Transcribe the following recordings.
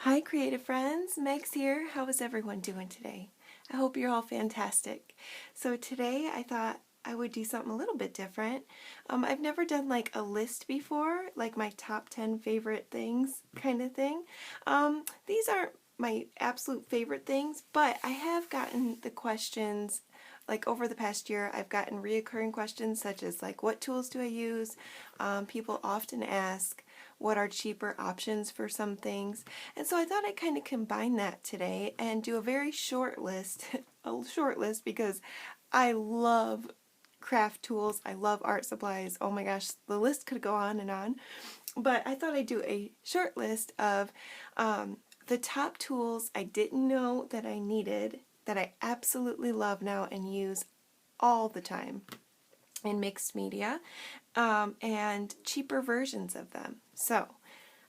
Hi creative friends, Meg's here. How is everyone doing today? I hope you're all fantastic. So today I thought I would do something a little bit different. I've never done like a list before, like my top 10 favorite things kind of thing. These aren't my absolute favorite things, but I have gotten the questions like over the past year. I've gotten reoccurring questions such as like, what tools do I use? People often ask, what are cheaper options for some things? And so I thought I'd kind of combine that today and do a very short list, a short list, because I love craft tools, I love art supplies. Oh my gosh, the list could go on and on. But I thought I'd do a short list of the top tools I didn't know that I needed, that I absolutely love now and use all the time in mixed media, and cheaper versions of them. So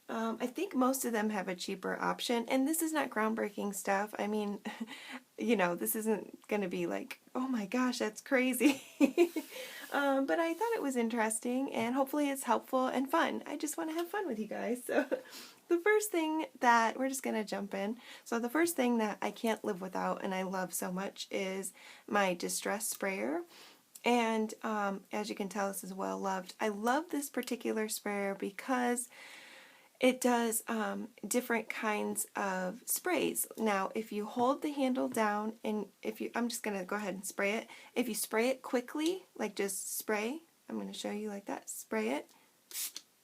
I think most of them have a cheaper option, and this is not groundbreaking stuff. I mean, this isn't going to be like, oh my gosh, that's crazy. But I thought it was interesting, and hopefully it's helpful and fun. I just want to have fun with you guys. So the first thing that, we're just going to jump in. So the first thing that I can't live without and I love so much is my distress sprayer. And as you can tell, this is well loved. I love this particular sprayer because it does different kinds of sprays. Now, if you hold the handle down and I'm just going to go ahead and spray it. If you spray it quickly, like just spray, I'm going to show you like that, spray it,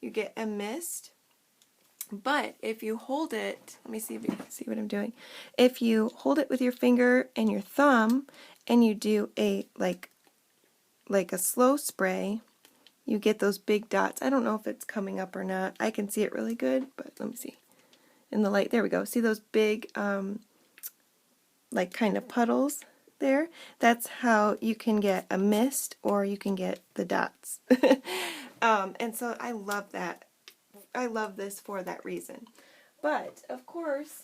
you get a mist. But if you hold it, let me see if you can see what I'm doing. If you hold it with your finger and your thumb and you do a like a slow spray, you get those big dots. I don't know if it's coming up or not. I can see it really good, but let me see. In the light, there we go. See those big, like kind of puddles there? That's how you can get a mist or you can get the dots. And so I love that. I love this for that reason. But, of course,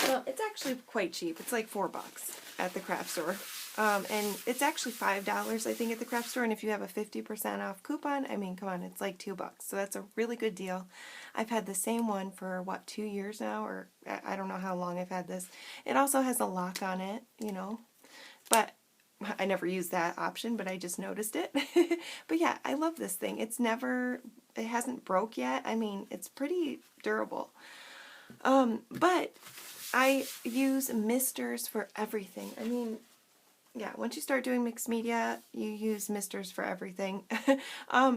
well, it's actually quite cheap. It's like $4 at the craft store. And it's actually $5, I think, at the craft store. And if you have a 50% off coupon, I mean, come on, it's like $2. So that's a really good deal. I've had the same one for, what, 2 years now? Or I don't know how long I've had this. It also has a lock on it, But I never used that option, but I just noticed it. But yeah, I love this thing. It hasn't broke yet. I mean, it's pretty durable. But I use misters for everything. I mean, yeah, once you start doing mixed media, you use misters for everything.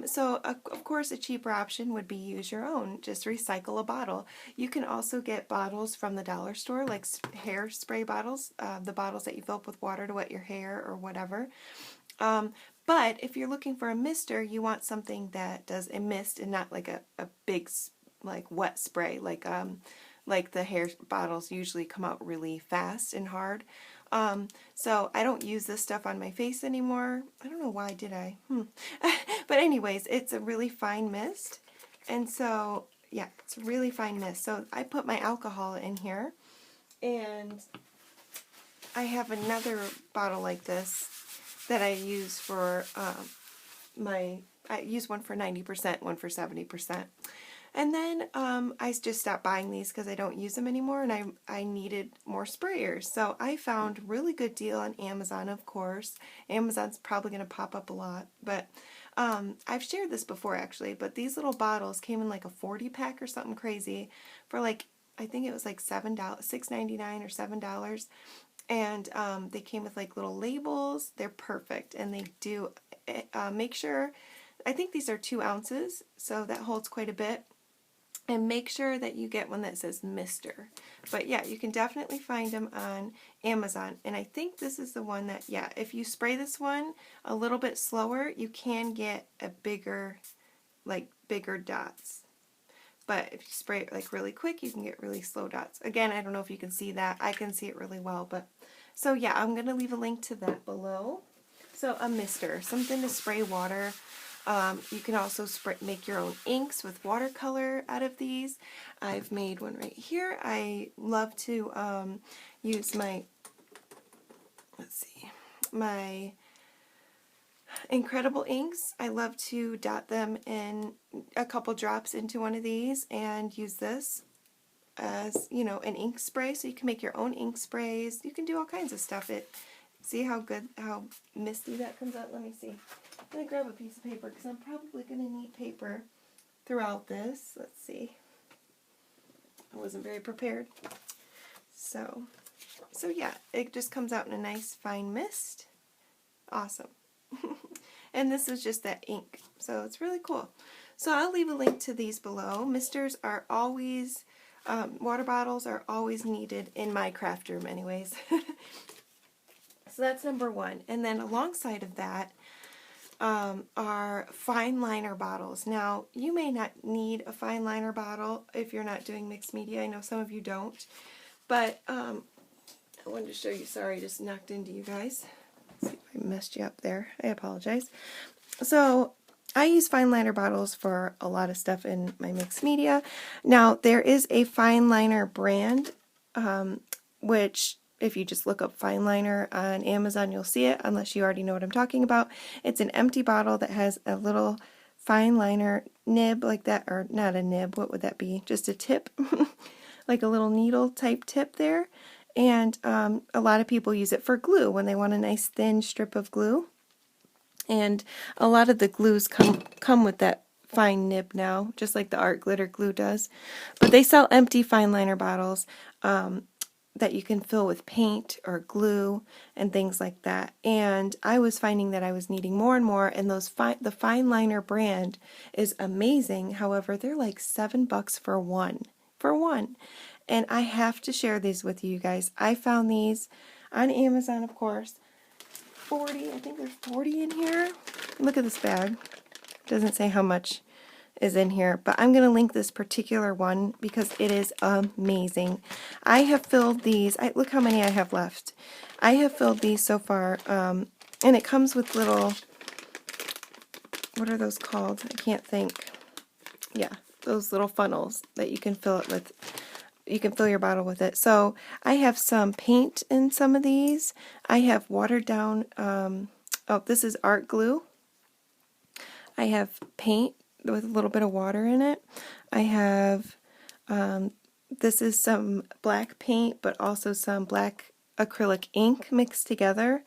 So, of course, a cheaper option would be use your own. Just recycle a bottle. You can also get bottles from the dollar store, like hair spray bottles, the bottles that you fill up with water to wet your hair or whatever. But if you're looking for a mister, you want something that does a mist and not like a big, like, wet spray, like the hair bottles usually come out really fast and hard. So I don't use this stuff on my face anymore. I don't know why did I. But anyways, it's a really fine mist. And so, yeah, it's a really fine mist. So I put my alcohol in here. And I have another bottle like this that I use for I use one for 90%, one for 70%. And then I just stopped buying these because I don't use them anymore, and I needed more sprayers. So I found a really good deal on Amazon, of course. Amazon's probably going to pop up a lot. But I've shared this before, actually. But these little bottles came in like a 40-pack or something crazy for like, I think it was like $7, $6.99 or $7. And they came with like little labels. They're perfect. And they do make sure, I think these are 2 ounces, so that holds quite a bit. And make sure that you get one that says Mister. But yeah, you can definitely find them on Amazon. And I think this is the one that, yeah, if you spray this one a little bit slower, you can get a bigger dots. But if you spray it like really quick, you can get really slow dots. Again, I don't know if you can see that. I can see it really well. But so yeah, I'm going to leave a link to that below. So a mister, something to spray water. You can also make your own inks with watercolor out of these. I've made one right here. I love to use my, my Incredible inks. I love to dot them in a couple drops into one of these and use this. as, you know, an ink spray, so you can make your own ink sprays. You can do all kinds of stuff. See how good, how misty that comes out? Let me see. I'm going to grab a piece of paper because I'm probably going to need paper throughout this. Let's see. I wasn't very prepared. So yeah, it just comes out in a nice fine mist. Awesome. And this is just that ink, so it's really cool. So I'll leave a link to these below. Misters are always, water bottles are always needed in my craft room anyways. So that's number one. And then alongside of that are fine liner bottles. Now, you may not need a fine liner bottle if you're not doing mixed media. I know some of you don't. But I wanted to show you. Sorry, I just knocked into you guys. Let's see if I messed you up there. I apologize. So I use fine liner bottles for a lot of stuff in my mixed media. Now, there is a fine liner brand, which if you just look up fine liner on Amazon, you'll see it, unless you already know what I'm talking about. It's an empty bottle that has a little fine liner nib like that, or not a nib, what would that be? Just a tip, like a little needle type tip there. And a lot of people use it for glue when they want a nice thin strip of glue. And a lot of the glues come with that fine nib now, just like the art glitter glue does. But they sell empty fine liner bottles that you can fill with paint or glue and things like that. And I was finding that I was needing more and more, and the fine liner brand is amazing. However, they're like $7 for one. And I have to share these with you guys. I found these on Amazon, of course. 40, I think there's 40 in here. Look at this bag. It doesn't say how much is in here, but I'm going to link this particular one because it is amazing. I have filled these. Look how many I have left. I have filled these so far, and it comes with little, what are those called? I can't think. Yeah, those little funnels that you can fill it with. You can fill your bottle with it. So I have some paint in some of these. I have watered down, oh, this is art glue. I have paint with a little bit of water in it. I have, this is some black paint, but also some black acrylic ink mixed together.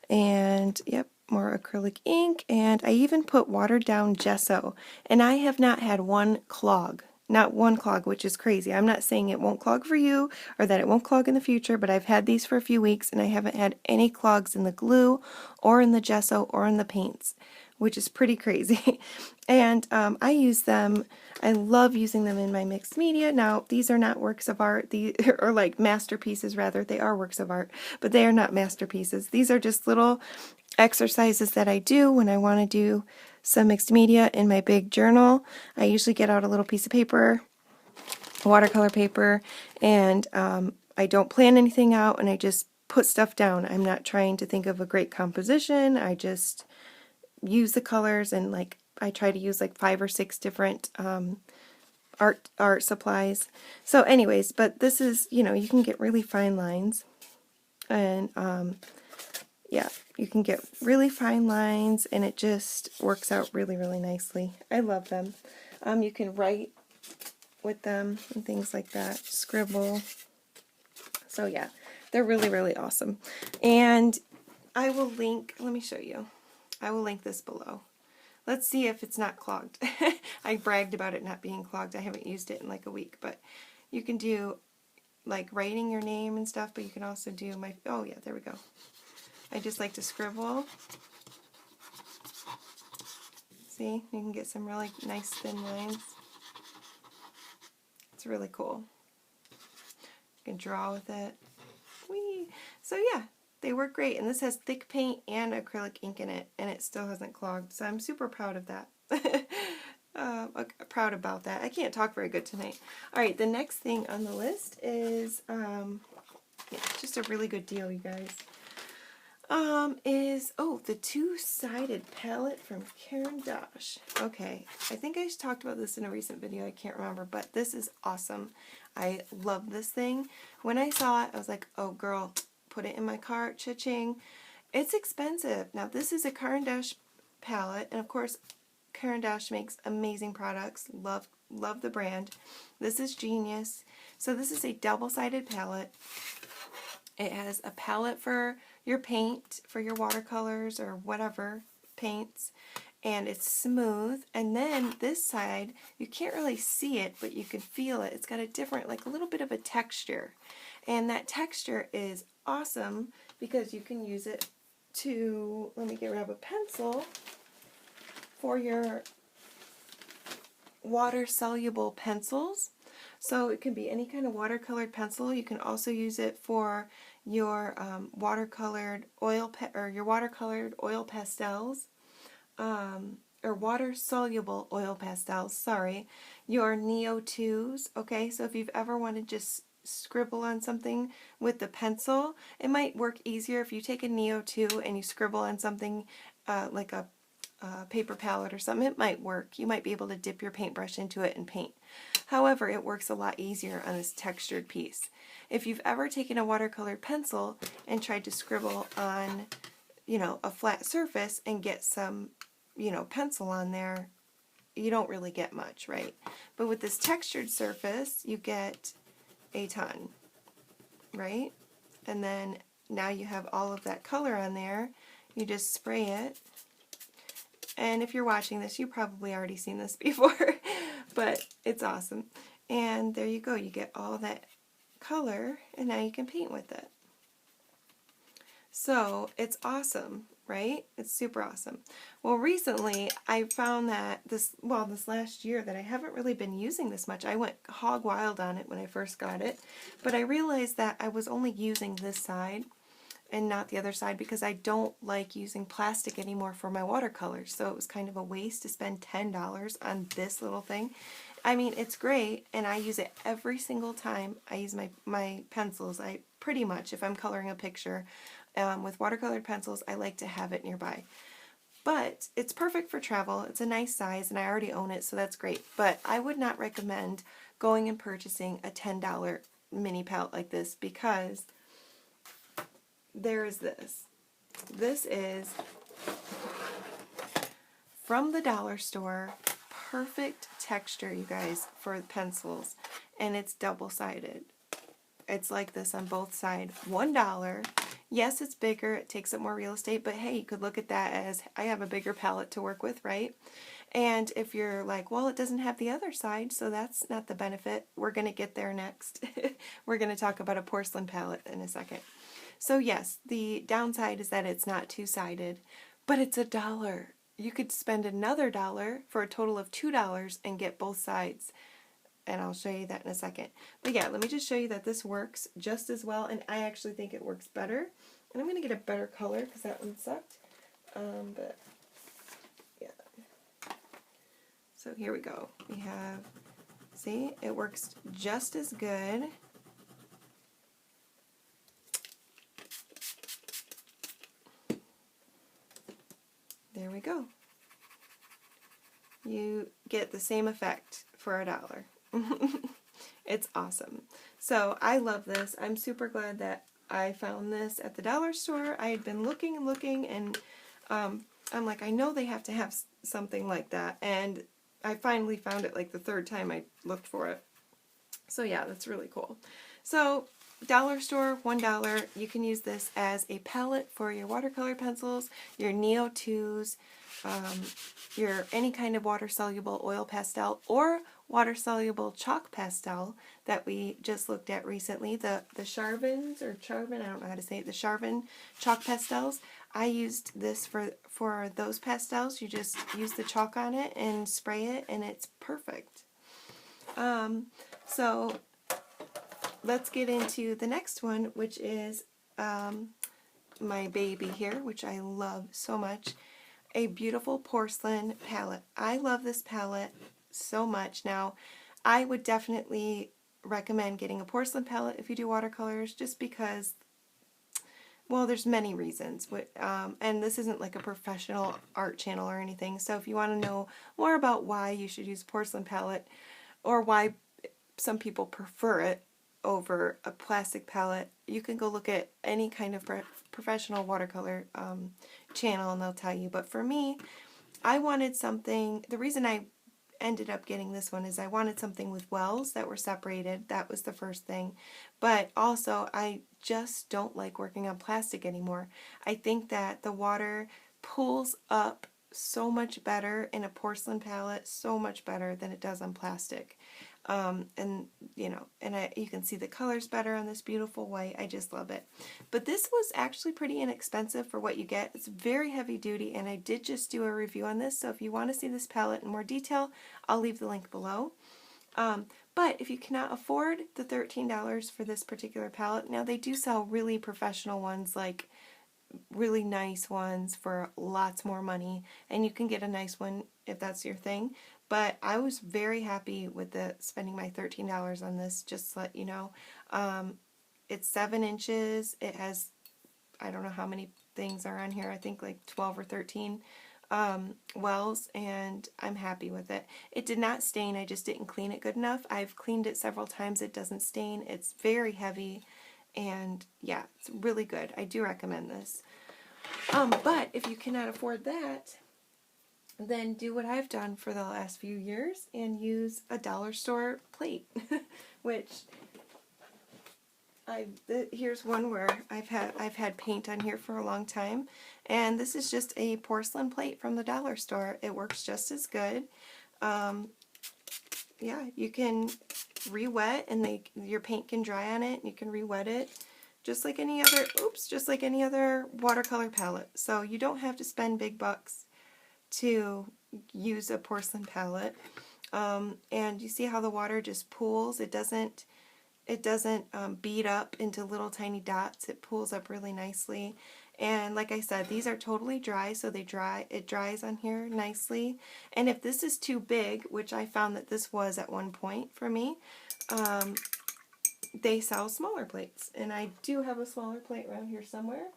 And, yep, more acrylic ink. And I even put watered down gesso. And I have not had one clog. Not one clog, which is crazy. I'm not saying it won't clog for you or that it won't clog in the future, but I've had these for a few weeks and I haven't had any clogs in the glue or in the gesso or in the paints, which is pretty crazy. And I use them. I love using them in my mixed media. Now, these are not works of art, or like masterpieces rather. They are works of art, but they are not masterpieces. These are just little exercises that I do when I want to do some mixed media in my big journal. I usually get out a little piece of paper, watercolor paper, and I don't plan anything out and I just put stuff down. I'm not trying to think of a great composition. I just use the colors, and like I try to use like 5 or 6 different art supplies. So anyways, but this is, you know, you can get really fine lines, and yeah, you can get really fine lines, and it just works out really, really nicely. I love them. You can write with them and things like that, scribble. So yeah, they're really, really awesome. And I will link, let me show you. I will link this below. Let's see if it's not clogged. I bragged about it not being clogged. I haven't used it in like a week, but you can do like writing your name and stuff, but you can also do oh yeah, there we go. I just like to scribble. See, you can get some really nice thin lines. It's really cool. You can draw with it. Whee! So yeah, they work great. And this has thick paint and acrylic ink in it, and it still hasn't clogged. So I'm super proud of that. Proud about that. I can't talk very good tonight. Alright, the next thing on the list is, yeah, just a really good deal, you guys. The two-sided palette from Caran d'Ache. Okay, I think I talked about this in a recent video, I can't remember, but this is awesome. I love this thing. When I saw it, I was like, oh girl, put it in my cart, cha-ching. It's expensive. Now this is a Caran d'Ache palette, and of course Caran d'Ache makes amazing products. Love love the brand. This is genius. So this is a double-sided palette. It has a palette for your paint, for your watercolors or whatever paints, and it's smooth. And then this side, you can't really see it, but you can feel it. It's got a different, like a little bit of a texture. And that texture is awesome because you can use it to, let me grab a pencil, for your water-soluble pencils. So it can be any kind of watercolored pencil. You can also use it for your watercolored oil pastels, or water-soluble oil pastels, sorry, your Neo 2s, okay? So if you've ever wanted to just scribble on something with the pencil, it might work easier if you take a Neo 2 and you scribble on something like a paper palette or something. It might work. You might be able to dip your paintbrush into it and paint. However, it works a lot easier on this textured piece. If you've ever taken a watercolored pencil and tried to scribble on, you know, a flat surface and get some, you know, pencil on there, you don't really get much, right? But with this textured surface, you get a ton, right? And then now you have all of that color on there. You just spray it. And if you're watching this, you've probably already seen this before, but it's awesome. And there you go. You get all that color, and now you can paint with it. So it's awesome, right? It's super awesome. Well, recently I found that this last year that I haven't really been using this much. I went hog wild on it when I first got it, but I realized that I was only using this side and not the other side because I don't like using plastic anymore for my watercolors. So it was kind of a waste to spend $10 on this little thing. I mean, it's great, and I use it every single time I use my pencils. I pretty much, if I'm coloring a picture with watercolored pencils, I like to have it nearby. But it's perfect for travel. It's a nice size, and I already own it, so that's great. But I would not recommend going and purchasing a $10 mini palette like this because there is this. This is from the dollar store. Perfect texture, you guys, for pencils. And it's double-sided. It's like this on both sides. $1. Yes, it's bigger. It takes up more real estate. But hey, you could look at that as I have a bigger palette to work with, right? And if you're like, well, it doesn't have the other side, so that's not the benefit. We're going to get there next. We're going to talk about a porcelain palette in a second. So yes, the downside is that it's not two-sided, but it's $1. You could spend another $1 for a total of $2 and get both sides. And I'll show you that in a second. But yeah, let me just show you that this works just as well, and I actually think it works better. And I'm going to get a better color because that one sucked. But yeah. So here we go. We have, see, it works just as good. There we go. You get the same effect for $1. It's awesome. So I love this. I'm super glad that I found this at the dollar store. I had been looking and looking, and I'm like, I know they have to have something like that. And I finally found it like the third time I looked for it. So yeah, that's really cool. So dollar store, $1. You can use this as a palette for your watercolor pencils, your Neo 2s, your any kind of water-soluble oil pastel or water-soluble chalk pastel that we just looked at recently. The Charvins, or Charvin, I don't know how to say it, the Charvin chalk pastels. I used this for those pastels. You just use the chalk on it and spray it, and it's perfect. So let's get into the next one, which is my baby here, which I love so much. A beautiful porcelain palette. I love this palette so much. Now, I would definitely recommend getting a porcelain palette if you do watercolors, just because, well, there's many reasons. And this isn't like a professional art channel or anything, so if you want to know more about why you should use a porcelain palette, or why some people prefer it over a plastic palette, you can go look at any kind of professional watercolor channel and they'll tell you. But for me, I wanted something, the reason I ended up getting this one is I wanted something with wells that were separated. That was the first thing. But also, I just don't like working on plastic anymore. I think that the water pulls up so much better in a porcelain palette, so much better than it does on plastic. And you know, you can see the colors better on this beautiful white. I just love it. But this was actually pretty inexpensive for what you get. It's very heavy duty, and I did just do a review on this, so if you want to see this palette in more detail, I'll leave the link below. But if you cannot afford the $13 for this particular palette, now they do sell really professional ones, like really nice ones for lots more money, and you can get a nice one if that's your thing. But I was very happy with spending my $13 on this, just to let you know. It's 7 inches. It has, I don't know how many things are on here. I think like 12 or 13 wells, and I'm happy with it. It did not stain. I just didn't clean it good enough. I've cleaned it several times. It doesn't stain. It's very heavy, and yeah, it's really good. I do recommend this. But if you cannot afford that, then do what I've done for the last few years and use a dollar store plate, which here's one where I've had paint on here for a long time, and this is just a porcelain plate from the dollar store. It works just as good. Yeah, you can re-wet, and your paint can dry on it, and you can re-wet it just like any other watercolor palette. So you don't have to spend big bucks to use a porcelain palette. And you see how the water just pools. It doesn't bead up into little tiny dots. It pools up really nicely. And like I said, these are totally dry, so it dries on here nicely. And if this is too big, which I found that this was at one point for me, they sell smaller plates. And I do have a smaller plate around here somewhere.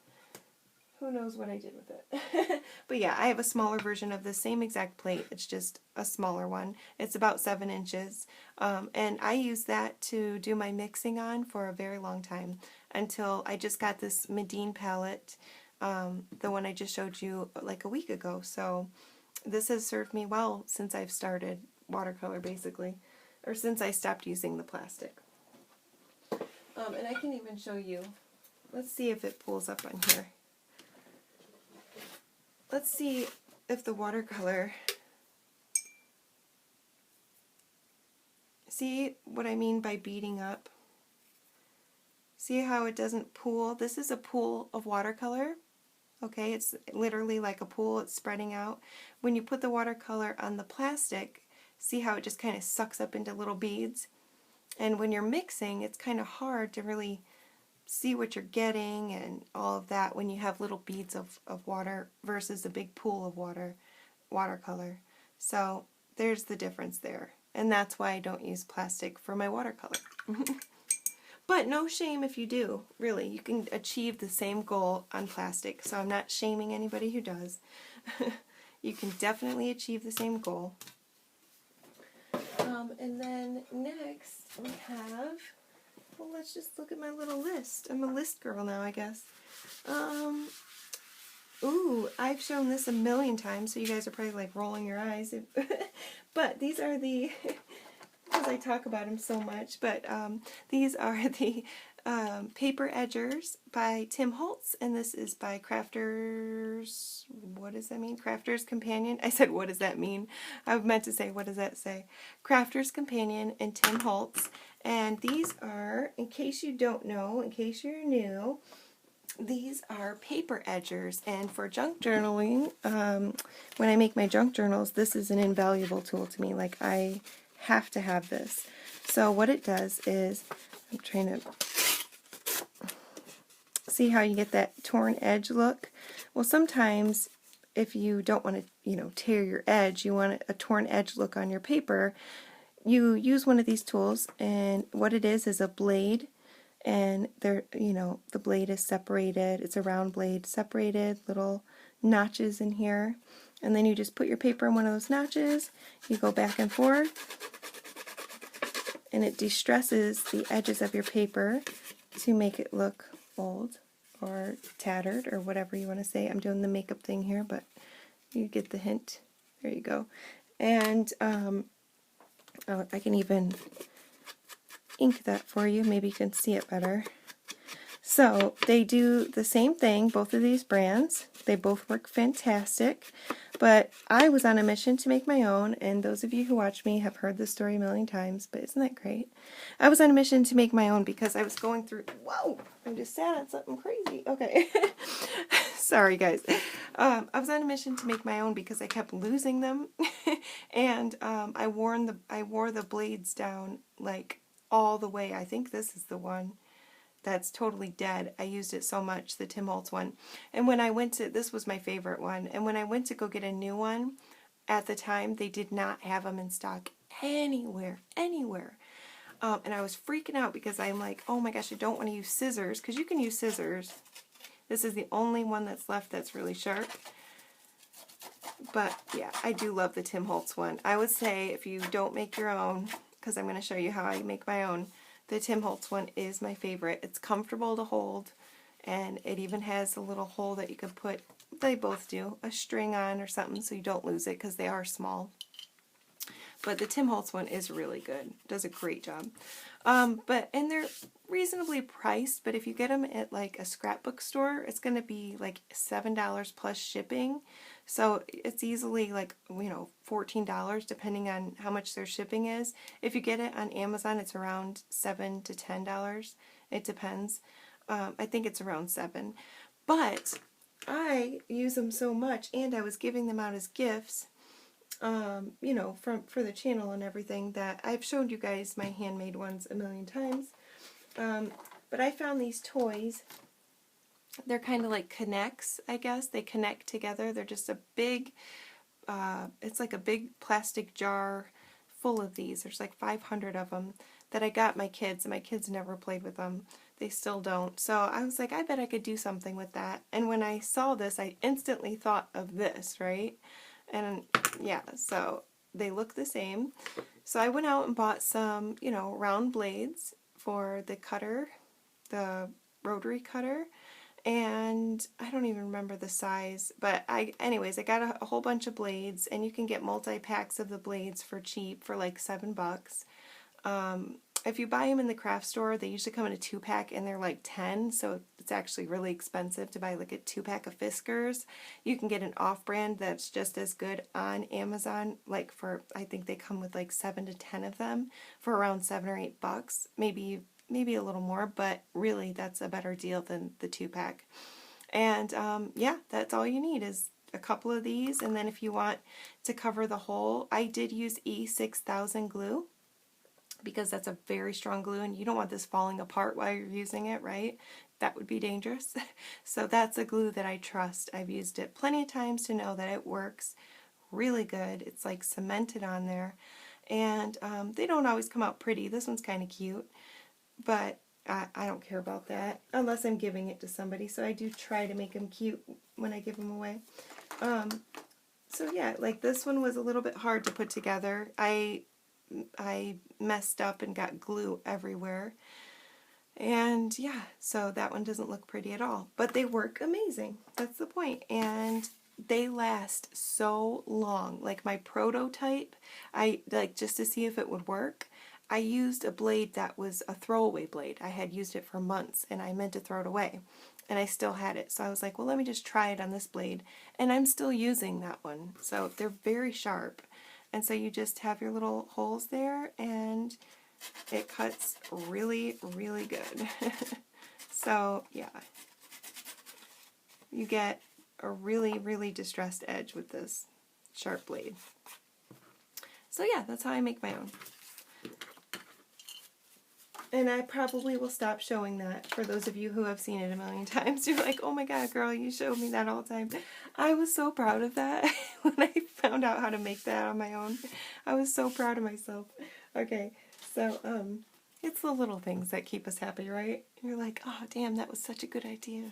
Who knows what I did with it. But yeah, I have a smaller version of the same exact plate. It's just a smaller one. It's about 7 inches. And I use that to do my mixing on for a very long time, until I just got this Medine palette, the one I just showed you like a week ago. So this has served me well since I've started watercolor, basically, or since I stopped using the plastic. And I can even show you. Let's see if it pulls up on here. Let's see if the watercolor, see what I mean by beading up? See how it doesn't pool? This is a pool of watercolor. Okay, it's literally like a pool. It's spreading out. When you put the watercolor on the plastic, see how it just kind of sucks up into little beads? And when you're mixing, it's kind of hard to really see what you're getting and all of that when you have little beads of water versus a big pool of watercolor. So there's the difference there. And that's why I don't use plastic for my watercolor. But no shame if you do, really. You can achieve the same goal on plastic. So I'm not shaming anybody who does. You can definitely achieve the same goal. And then next we have, well, let's just look at my little list. I'm a list girl now, I guess. Ooh, I've shown this a million times, so you guys are probably like rolling your eyes. But these are the, because I talk about them so much, but these are the paper edgers by Tim Holtz, and this is by Crafters, what does that mean? Crafters Companion? I said, what does that mean? I meant to say, what does that say? Crafters Companion and Tim Holtz. And these are, in case you don't know, in case you're new, these are paper edgers. And for junk journaling, when I make my junk journals, this is an invaluable tool to me. Like, I have to have this. So what it does is, I'm trying to see how you get that torn edge look. Well, sometimes if you don't want to, tear your edge, you want a torn edge look on your paper, you use one of these tools, and what it is a blade, and the blade is separated. It's a round blade, separated, little notches in here, and then you just put your paper in one of those notches, you go back and forth, and it distresses the edges of your paper to make it look old or tattered or whatever you want to say. I'm doing the makeup thing here, but you get the hint. There you go. And oh, I can even ink that for you. Maybe you can see it better. So they do the same thing, both of these brands. They both work fantastic. But I was on a mission to make my own, and those of you who watch me have heard this story a million times, but isn't that great? I was on a mission to make my own because I was going through, whoa, I just sat on something crazy. Okay. Sorry, guys. I was on a mission to make my own because I kept losing them, and I wore the blades down like all the way. I think this is the one that's totally dead. I used it so much, the Tim Holtz one. And when I went to, this was my favorite one, and when I went to go get a new one, at the time, they did not have them in stock anywhere. And I was freaking out because I'm like, oh my gosh, I don't want to use scissors, because you can use scissors. This is the only one that's left that's really sharp. But yeah, I do love the Tim Holtz one. I would say if you don't make your own, because I'm going to show you how I make my own, the Tim Holtz one is my favorite. It's comfortable to hold, and it even has a little hole that you can put, they both do, a string on or something so you don't lose it because they are small. But the Tim Holtz one is really good. Does a great job. And they're reasonably priced, but if you get them at like a scrapbook store, it's going to be like $7 plus shipping. So it's easily like, $14 depending on how much their shipping is. If you get it on Amazon, it's around $7 to $10. It depends. I think it's around $7. But I use them so much, and I was giving them out as gifts, for the channel and everything, that I've showed you guys my handmade ones a million times. But I found these toys. They're kind of like connects, I guess. They connect together. They're just a big, it's like a big plastic jar full of these. There's like 500 of them that I got my kids, and my kids never played with them. They still don't. So I was like, I bet I could do something with that. And when I saw this, I instantly thought of this, right? And yeah, so they look the same. So I went out and bought some, round blades for the cutter, the rotary cutter. And I don't even remember the size, but anyways, I got a whole bunch of blades, and you can get multi-packs of the blades for cheap, for like $7. If you buy them in the craft store, they usually come in a 2-pack, and they're like 10, so it's actually really expensive to buy like a 2-pack of Fiskars. You can get an off-brand that's just as good on Amazon, like I think they come with like 7 to 10 of them for around $7 or $8, maybe a little more, but really that's a better deal than the 2-pack. And yeah, that's all you need is a couple of these, and then if you want to cover the hole, I did use E6000 glue, because that's a very strong glue, and you don't want this falling apart while you're using it, right? That would be dangerous. So that's a glue that I trust. I've used it plenty of times to know that it works really good. It's like cemented on there, and they don't always come out pretty. This one's kind of cute, but I don't care about that unless I'm giving it to somebody, so I do try to make them cute when I give them away. So yeah, like this one was a little bit hard to put together. I messed up and got glue everywhere. And yeah, so that one doesn't look pretty at all. But they work amazing. That's the point. And they last so long. Like my prototype, just to see if it would work, I used a blade that was a throwaway blade. I had used it for months, and I meant to throw it away. And I still had it. So I was like, well, let me just try it on this blade. And I'm still using that one. So they're very sharp. And so you just have your little holes there, and it cuts really, really good. So, yeah. You get a really, really distressed edge with this sharp blade. So, yeah, that's how I make my own. And I probably will stop showing that for those of you who have seen it a million times. You're like, oh my god, girl, you showed me that all the time. I was so proud of that when I found out how to make that on my own. I was so proud of myself. Okay, so it's the little things that keep us happy, right? You're like, oh damn, that was such a good idea.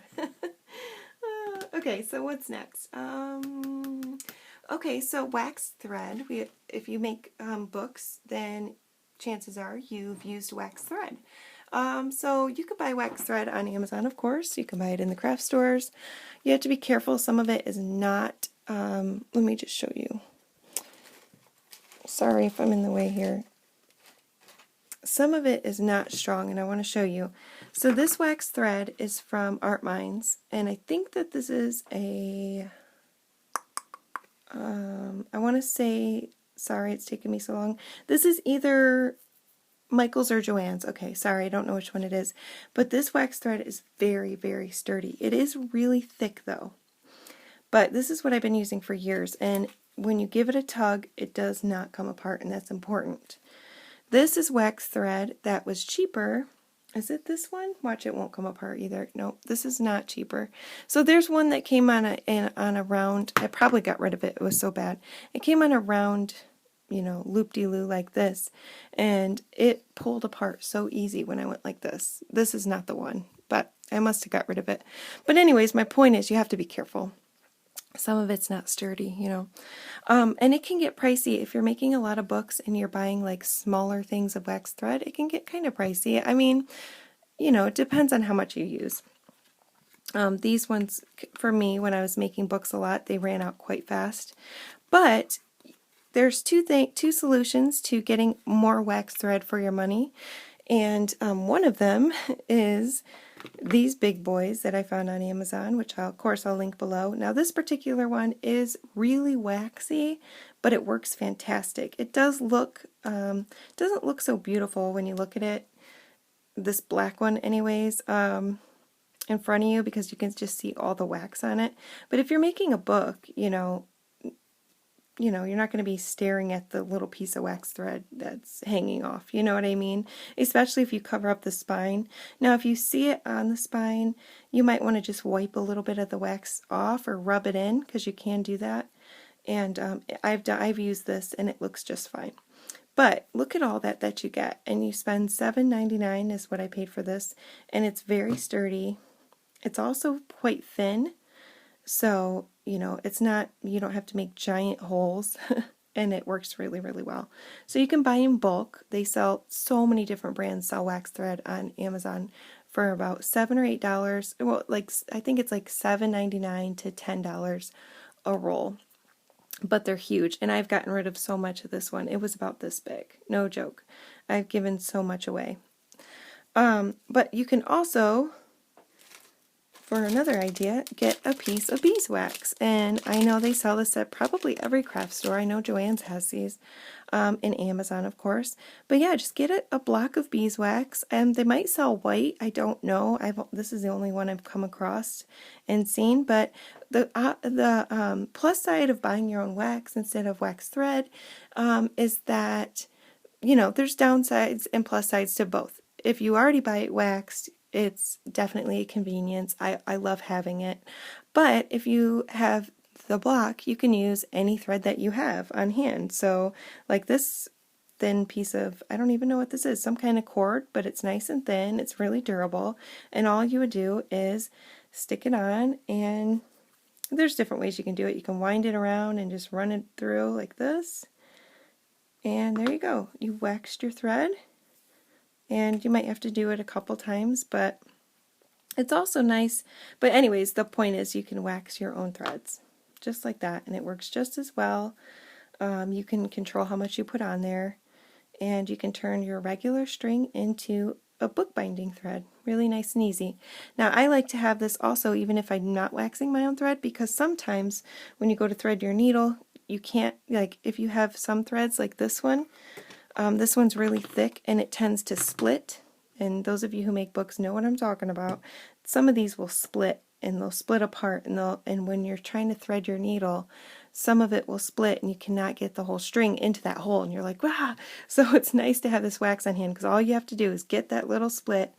Okay, so what's next? Okay, so wax thread. If you make books, then chances are you've used wax thread. So you could buy wax thread on Amazon, of course. You can buy it in the craft stores. You have to be careful. Some of it is not, let me just show you. sorry if I'm in the way here. Some of it is not strong, and I want to show you. So this wax thread is from Art Minds, and I think that this is a, I want to say, sorry, it's taken me so long. This is either Michael's or Joann's. Okay, sorry, I don't know which one it is. But this wax thread is very, very sturdy. It is really thick, though. But this is what I've been using for years, and when you give it a tug, it does not come apart, and that's important. This is wax thread that was cheaper. Is it this one? Watch, it won't come apart either. No, this is not cheaper. So there's one that came on a round. I probably got rid of it. It was so bad. It came on a round, you know, loop-de-loo like this, and it pulled apart so easy when I went like this. This is not the one, but I must have got rid of it. But anyways, my point is you have to be careful. Some of it's not sturdy, you know. And it can get pricey. If you're making a lot of books and you're buying like smaller things of wax thread, it can get kind of pricey. I mean, you know, it depends on how much you use. These ones, for me, when I was making books a lot, they ran out quite fast. But there's two solutions to getting more wax thread for your money. And one of them is these big boys that I found on Amazon, which of course I'll link below. Now this particular one is really waxy, but it works fantastic. It does look, doesn't look so beautiful when you look at it, this black one anyways, in front of you, because you can just see all the wax on it. But if you're making a book, you know, you're not going to be staring at the little piece of wax thread that's hanging off. You know what I mean? Especially if you cover up the spine. Now, if you see it on the spine, you might want to just wipe a little bit of the wax off or rub it in, because you can do that. And I've used this, and it looks just fine. But look at all that you get, and you spend $7.99 is what I paid for this, and it's very sturdy. It's also quite thin. So, you know, it's not, you don't have to make giant holes, and it works really, really well. So you can buy in bulk. They sell, so many different brands sell wax thread on Amazon for about $7 or $8. Well, like, I think it's like $7.99 to $10 a roll. But they're huge, and I've gotten rid of so much of this one. It was about this big. No joke. I've given so much away. But you can also, for another idea, get a piece of beeswax. And I know they sell this at probably every craft store. I know Joann's has these, in Amazon, of course. But yeah, just get a block of beeswax. And they might sell white. I don't know. This is the only one I've come across and seen. But the plus side of buying your own wax instead of wax thread is that, you know, there's downsides and plus sides to both. If you already buy it waxed, it's definitely a convenience. I love having it. But if you have the block, you can use any thread that you have on hand. So like this thin piece of, I don't even know what this is, some kind of cord, but it's nice and thin. It's really durable. And all you would do is stick it on, and there's different ways you can do it. You can wind it around and just run it through like this. And there you go. You waxed your thread. And you might have to do it a couple times, but it's also nice. But anyways, the point is you can wax your own threads, just like that, and it works just as well. You can control how much you put on there, and you can turn your regular string into a bookbinding thread. Really nice and easy. Now, I like to have this also even if I'm not waxing my own thread, because sometimes when you go to thread your needle, you can't, like if you have some threads like this one's really thick and it tends to split, and those of you who make books know what I'm talking about. Some of these will split, and they'll split apart, and when you're trying to thread your needle, some of it will split and you cannot get the whole string into that hole, and you're like, wow. So it's nice to have this wax on hand, because all you have to do is get that little split,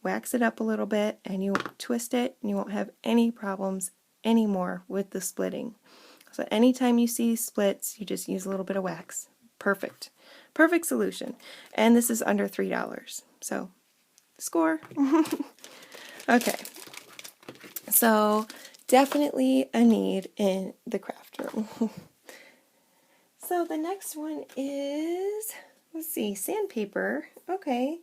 wax it up a little bit, and you twist it, and you won't have any problems anymore with the splitting. So anytime you see splits, you just use a little bit of wax. Perfect. Perfect solution. And this is under $3. So, score. Okay. So, definitely a need in the craft room. So, the next one is, let's see, sandpaper. Okay.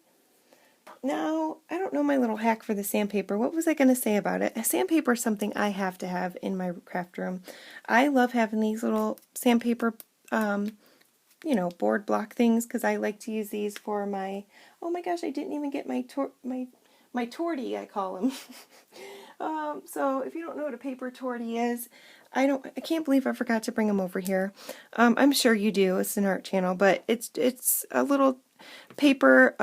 Now, I don't know my little hack for the sandpaper. What was I going to say about it? Sandpaper is something I have to have in my craft room. I love having these little sandpaper you know, board block things, because I like to use these for my, oh my gosh, I didn't even get my tortie, I call them. So if you don't know what a paper tortie is, I can't believe I forgot to bring them over here. I'm sure you do, it's an art channel, but it's a little paper,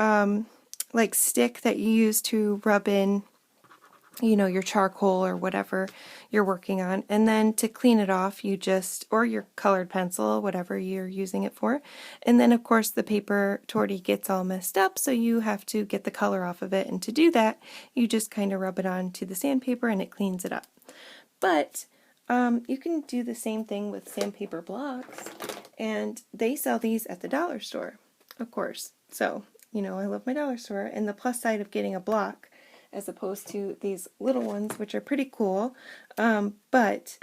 like stick that you use to rub in, you know, your charcoal or whatever you're working on, and then to clean it off you just, or your colored pencil, whatever you're using it for, and then of course the paper tortie gets all messed up, so you have to get the color off of it, and to do that you just kind of rub it onto the sandpaper and it cleans it up. But you can do the same thing with sandpaper blocks, and they sell these at the dollar store, of course. So, you know, I love my dollar store, and the plus side of getting a block as opposed to these little ones, which are pretty cool, but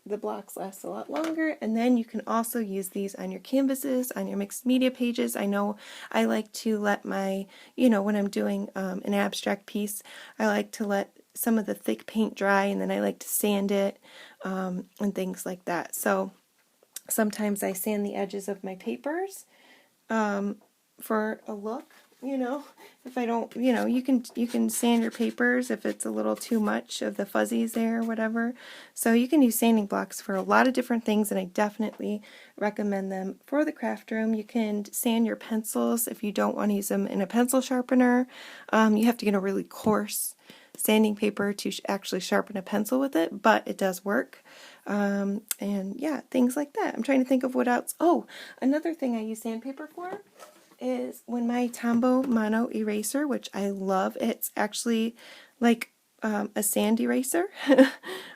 the blocks last a lot longer, and then you can also use these on your canvases, on your mixed media pages. I know I like to let my, you know, when I'm doing an abstract piece, I like to let some of the thick paint dry, and then I like to sand it, and things like that. So sometimes I sand the edges of my papers for a look. You know, if I don't, you know, you can sand your papers if it's a little too much of the fuzzies there or whatever. So you can use sanding blocks for a lot of different things, and I definitely recommend them for the craft room. You can sand your pencils if you don't want to use them in a pencil sharpener. You have to get a really coarse sanding paper to actually sharpen a pencil with it, but it does work. And yeah, things like that. I'm trying to think of what else. Oh, another thing I use sandpaper for is when my Tombow Mono eraser, which I love, it's actually like a sand eraser,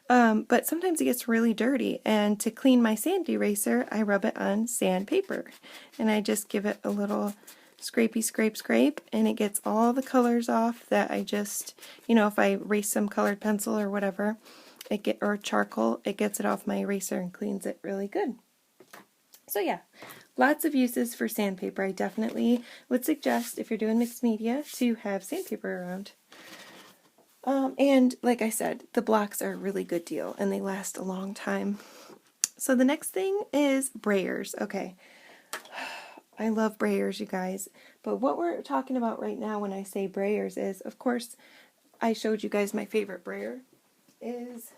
but sometimes it gets really dirty, and to clean my sand eraser I rub it on sandpaper, and I just give it a little scrapey scrape, and it gets all the colors off that I just, you know, if I erase some colored pencil or whatever, or charcoal, it gets it off my eraser and cleans it really good. So yeah, lots of uses for sandpaper. I definitely would suggest, if you're doing mixed media, to have sandpaper around. And like I said, the blocks are a really good deal, and they last a long time. So the next thing is brayers. Okay, I love brayers, you guys. But what we're talking about right now when I say brayers is, of course, I showed you guys my favorite brayer is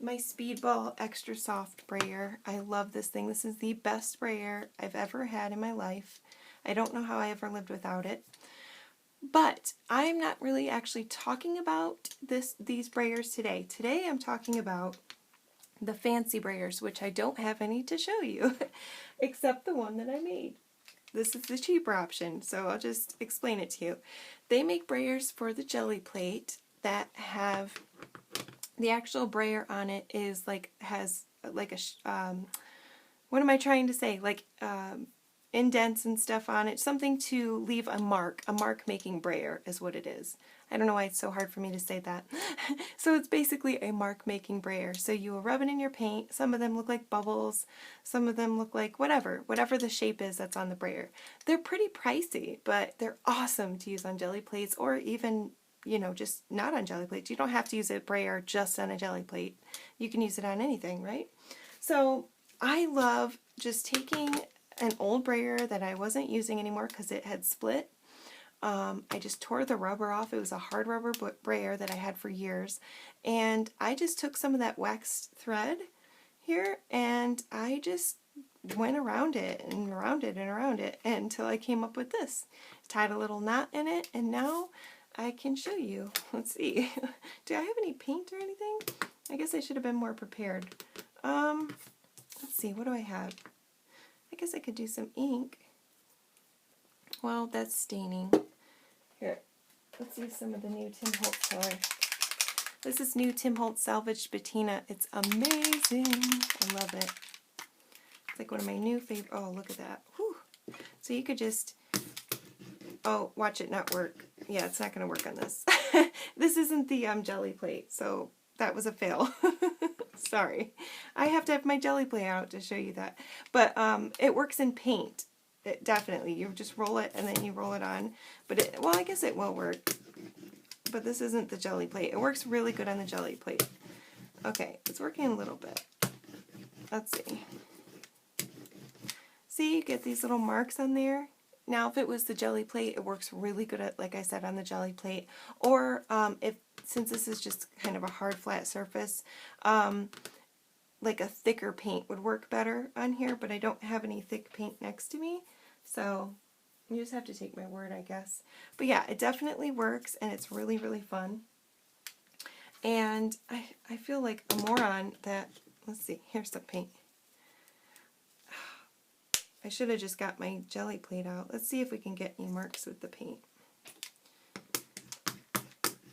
my Speedball Extra Soft Brayer. I love this thing. This is the best brayer I've ever had in my life. I don't know how I ever lived without it. But I'm not really actually talking about these brayers today. Today I'm talking about the fancy brayers, which I don't have any to show you, except the one that I made. This is the cheaper option, so I'll just explain it to you. They make brayers for the jelly plate that have the actual brayer on it is like, has like a, what am I trying to say? Like indents and stuff on it. Something to leave a mark making brayer is what it is. I don't know why it's so hard for me to say that. So it's basically a mark making brayer. So you will rub it in your paint. Some of them look like bubbles. Some of them look like whatever the shape is that's on the brayer. They're pretty pricey, but they're awesome to use on jelly plates, or even, you know, just not on jelly plates. You don't have to use a brayer just on a jelly plate. You can use it on anything, right? So I love just taking an old brayer that I wasn't using anymore because it had split. I just tore the rubber off. It was a hard rubber brayer that I had for years. And I just took some of that waxed thread here, and I just went around it and around it and around it until I came up with this. Tied a little knot in it, and now I can show you. Let's see. Do I have any paint or anything? I guess I should have been more prepared. Let's see. What do I have? I guess I could do some ink. Well, that's staining. Here, let's use some of the new Tim Holtz color. This is new Tim Holtz Salvaged Patina. It's amazing. I love it. It's like one of my new favorite. Oh, look at that. Whew. So you could just, oh, watch it not work. Yeah, it's not going to work on this. This isn't the jelly plate, so that was a fail. Sorry. I have to have my jelly plate out to show you that. But it works in paint. It, definitely. You just roll it and then you roll it on. But it, well, I guess it will work. But this isn't the jelly plate. It works really good on the jelly plate. Okay, it's working a little bit. Let's see. See, you get these little marks on there. Now, if it was the jelly plate, it works really good at, like I said, on the jelly plate. Or since this is just kind of a hard, flat surface, like a thicker paint would work better on here, but I don't have any thick paint next to me, so you just have to take my word, I guess. But yeah, it definitely works, and it's really, really fun. And I feel like a moron that, let's see, here's some paint. I should have just got my jelly plate out. Let's see if we can get any marks with the paint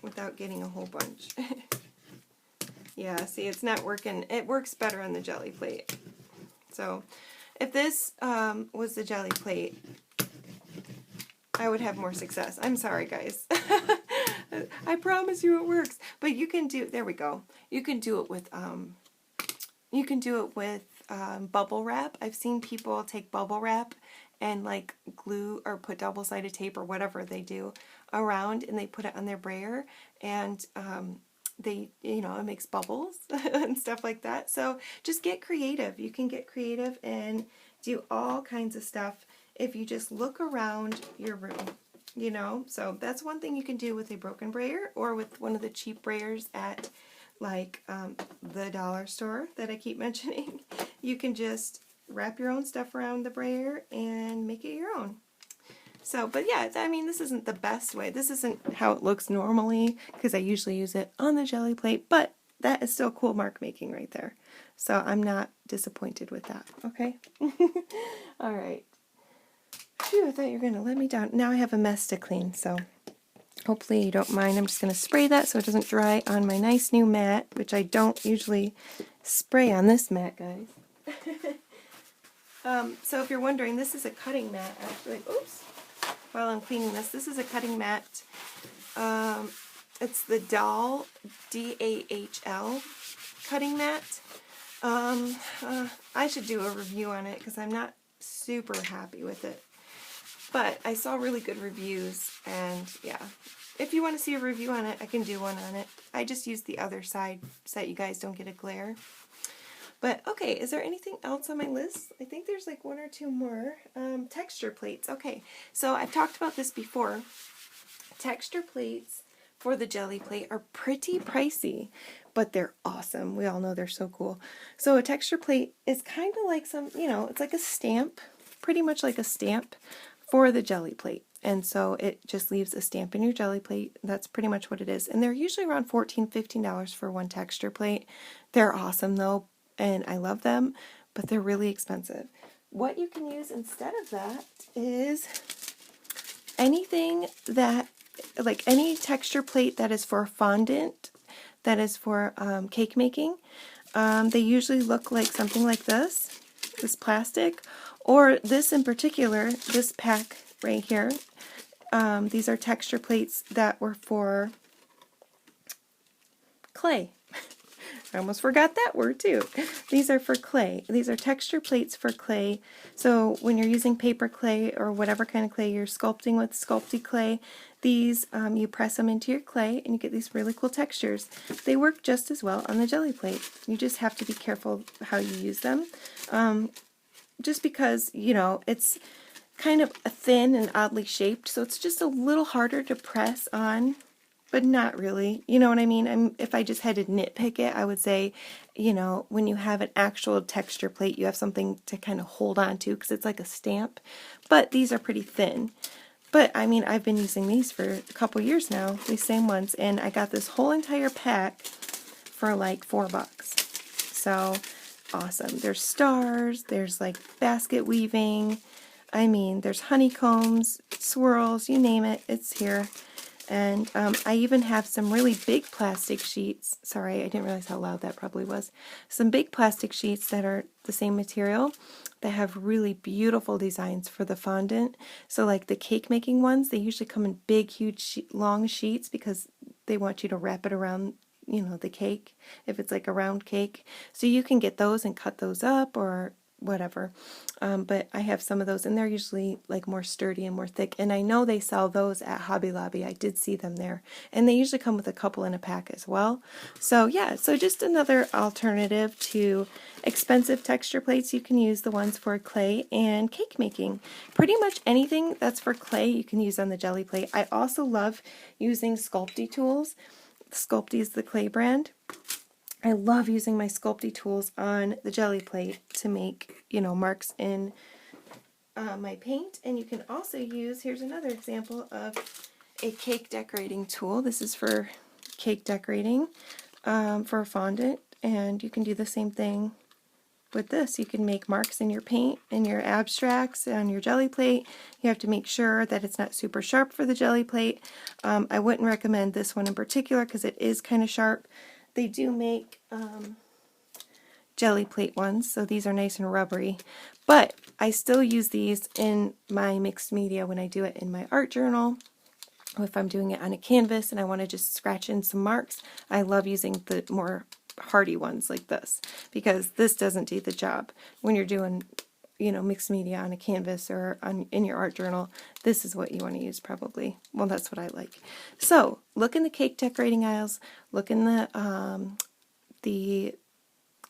without getting a whole bunch. Yeah, see, it's not working. It works better on the jelly plate. So if this was the jelly plate, I would have more success. I'm sorry, guys. I promise you it works. But you can do, there we go. You can do it with bubble wrap. I've seen people take bubble wrap and like glue or put double-sided tape or whatever they do around, and they put it on their brayer, and they, you know, it makes bubbles and stuff like that. So just get creative. You can get creative and do all kinds of stuff if you just look around your room, you know. So that's one thing you can do with a broken brayer, or with one of the cheap brayers at like the dollar store that I keep mentioning. You can just wrap your own stuff around the brayer and make it your own. So, but yeah, I mean, this isn't the best way. This isn't how it looks normally, because I usually use it on the jelly plate, but that is still cool mark making right there. So I'm not disappointed with that, okay? All right. Phew, I thought you were going to let me down. Now I have a mess to clean, so hopefully you don't mind. I'm just going to spray that so it doesn't dry on my nice new mat, which I don't usually spray on this mat, guys. So if you're wondering, this is a cutting mat, actually. Oops. While I'm cleaning this, this is a cutting mat. It's the Dahl, D-A-H-L cutting mat. I should do a review on it because I'm not super happy with it. But I saw really good reviews, and yeah. If you want to see a review on it, I can do one on it. I just use the other side so that you guys don't get a glare. But okay, is there anything else on my list? I think there's like one or two more. Texture plates. Okay, so I've talked about this before. Texture plates for the jelly plate are pretty pricey, but they're awesome. We all know they're so cool. So a texture plate is kind of like some, you know, it's like a stamp, pretty much like a stamp for the jelly plate. And so it just leaves a stamp in your jelly plate. That's pretty much what it is. And they're usually around $14, $15 for one texture plate. They're awesome though, and I love them, but they're really expensive. What you can use instead of that is anything that, like any texture plate that is for fondant, that is for cake making. They usually look like something like this plastic, or this in particular, this pack right here. These are texture plates that were for clay. I almost forgot that word too. These are for clay. These are texture plates for clay. So when you're using paper clay or whatever kind of clay you're sculpting with, sculpty clay, these, you press them into your clay and you get these really cool textures. They work just as well on the jelly plate. You just have to be careful how you use them. Just because, you know, it's kind of thin and oddly shaped, so it's just a little harder to press on. But not really, you know what I mean? If I just had to nitpick it, I would say, you know, when you have an actual texture plate, you have something to kind of hold on to because it's like a stamp. But these are pretty thin. But, I mean, I've been using these for a couple years now, these same ones, and I got this whole entire pack for like $4. So, awesome. There's stars, there's like basket weaving, I mean, there's honeycombs, swirls, you name it, it's here. And I even have some really big plastic sheets. Sorry, I didn't realize how loud that probably was. Some big plastic sheets that are the same material that have really beautiful designs for the fondant. So like the cake making ones, they usually come in big, huge, long sheets because they want you to wrap it around, you know, the cake, if it's like a round cake. So you can get those and cut those up, or whatever. But I have some of those, and they're usually like more sturdy and more thick. And I know they sell those at Hobby Lobby. I did see them there. And they usually come with a couple in a pack as well. So yeah, so just another alternative to expensive texture plates. You can use the ones for clay and cake making. Pretty much anything that's for clay you can use on the jelly plate. I also love using Sculpey tools. Sculpey is the clay brand. I love using my Sculpey tools on the jelly plate to make, you know, marks in my paint. And you can also use, here's another example of a cake decorating tool. This is for cake decorating for a fondant, and you can do the same thing with this. You can make marks in your paint, in your abstracts, on your jelly plate. You have to make sure that it's not super sharp for the jelly plate. I wouldn't recommend this one in particular because it is kind of sharp. They do make jelly plate ones, so these are nice and rubbery, but I still use these in my mixed media when I do it in my art journal. If I'm doing it on a canvas and I want to just scratch in some marks, I love using the more hardy ones like this, because this doesn't do the job when you're doing, you know, mixed media on a canvas or in your art journal. This is what you want to use probably. Well, that's what I like. So look in the cake decorating aisles, look in the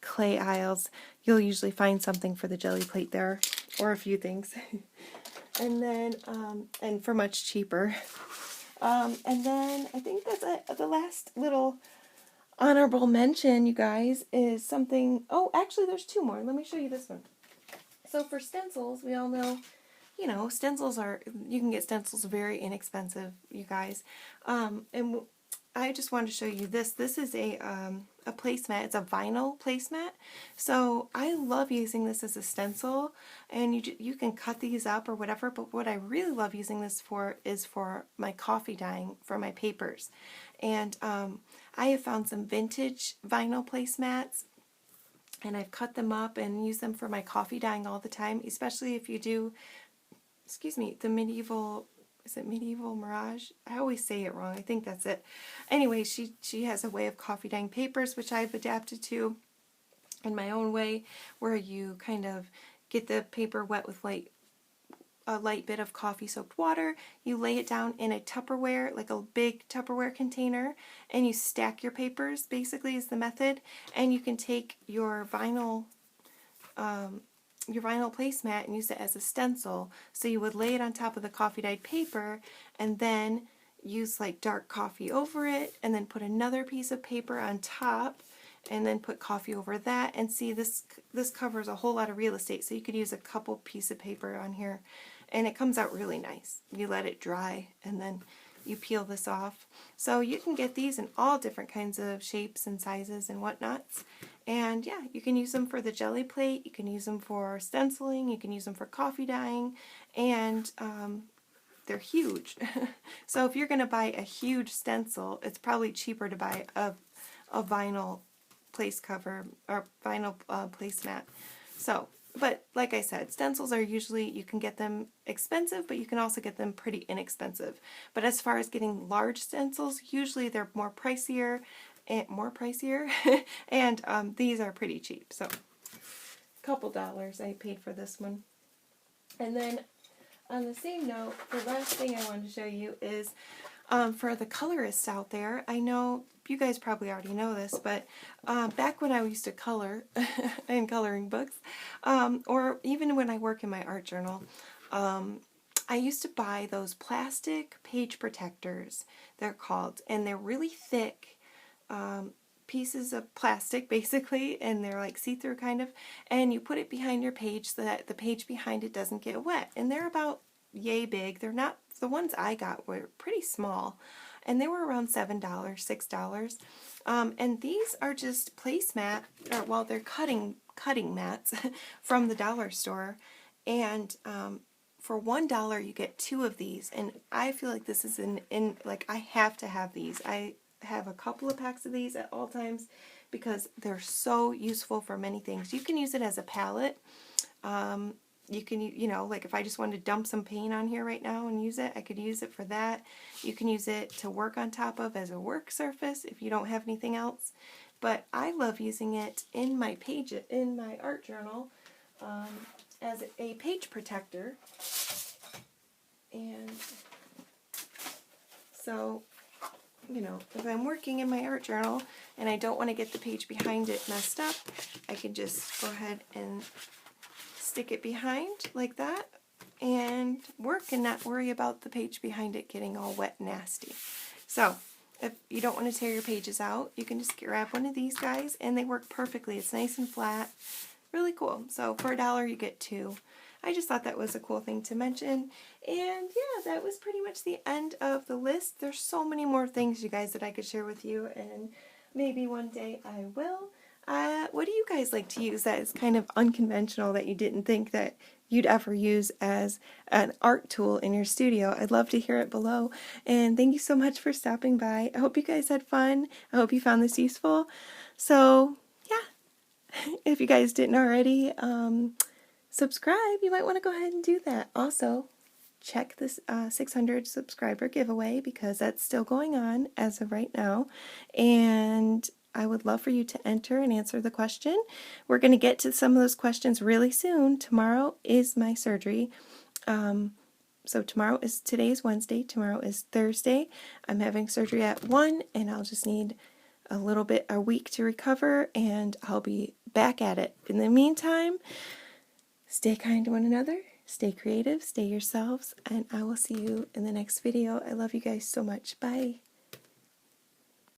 clay aisles. You'll usually find something for the jelly plate there, or a few things. And then, and for much cheaper. And then I think that's the last little honorable mention, you guys, is something. Oh, actually, there's two more. Let me show you this one. So for stencils, we all know, you know, stencils are, you can get stencils very inexpensive, you guys. And I just wanted to show you this. This is a placemat. It's a vinyl placemat. So I love using this as a stencil, and you can cut these up or whatever, but what I really love using this for is for my coffee dyeing for my papers. And I have found some vintage vinyl placemats, and I've cut them up and use them for my coffee dyeing all the time, especially if you do, excuse me, the medieval, is it medieval mirage? I always say it wrong. I think that's it. Anyway, she has a way of coffee dyeing papers, which I've adapted to in my own way, where you kind of get the paper wet with a light bit of coffee soaked water. You lay it down in a Tupperware, like a big Tupperware container, and you stack your papers, basically is the method. And you can take your vinyl placemat and use it as a stencil. So you would lay it on top of the coffee dyed paper and then use like dark coffee over it, and then put another piece of paper on top and then put coffee over that. And see, this covers a whole lot of real estate, so you could use a couple pieces of paper on here and it comes out really nice. You let it dry and then you peel this off. So you can get these in all different kinds of shapes and sizes and whatnots. And yeah, you can use them for the jelly plate, you can use them for stenciling, you can use them for coffee dyeing, and they're huge. So if you're going to buy a huge stencil, it's probably cheaper to buy a vinyl place cover or vinyl placemat. So, but like I said, stencils are usually, you can get them expensive, but you can also get them pretty inexpensive. But as far as getting large stencils, usually they're more pricier, and these are pretty cheap. So, a couple dollars I paid for this one. And then on the same note, the last thing I wanted to show you is for the colorists out there. I know you guys probably already know this, but back when I used to color in coloring books, or even when I work in my art journal, I used to buy those plastic page protectors, they're called, and they're really thick pieces of plastic basically, and they're like see-through kind of, and you put it behind your page so that the page behind it doesn't get wet. And they're about yay big. They're not, the ones I got were pretty small, and they were around $7, $6. And these are just placemat, or well, they're cutting mats from the dollar store, and for $1 you get 2 of these, and I feel like this is like I have to have these. I have a couple of packs of these at all times because they're so useful for many things. You can use it as a palette. You can, you know, like if I just wanted to dump some paint on here right now and use it, I could use it for that. You can use it to work on top of as a work surface if you don't have anything else. But I love using it in my page, in my art journal, as a page protector. And so, you know, if I'm working in my art journal and I don't want to get the page behind it messed up, I can just go ahead and stick it behind like that and work and not worry about the page behind it getting all wet and nasty. So if you don't want to tear your pages out, you can just grab one of these guys and they work perfectly. It's nice and flat, really cool. So for $1 you get 2. I just thought that was a cool thing to mention. And yeah, that was pretty much the end of the list. There's so many more things, you guys, that I could share with you, and maybe one day I will. What do you guys like to use that is kind of unconventional that you didn't think that you'd ever use as an art tool in your studio? I'd love to hear it below. And thank you so much for stopping by. I hope you guys had fun. I hope you found this useful. So yeah, if you guys didn't already, subscribe. You might want to go ahead and do that. Also, check this 600 subscriber giveaway because that's still going on as of right now. And I would love for you to enter and answer the question. We're going to get to some of those questions really soon. Tomorrow is my surgery. So today is Wednesday. Tomorrow is Thursday. I'm having surgery at 1 and I'll just need a week to recover and I'll be back at it. In the meantime, stay kind to one another, stay creative, stay yourselves, and I will see you in the next video. I love you guys so much. Bye.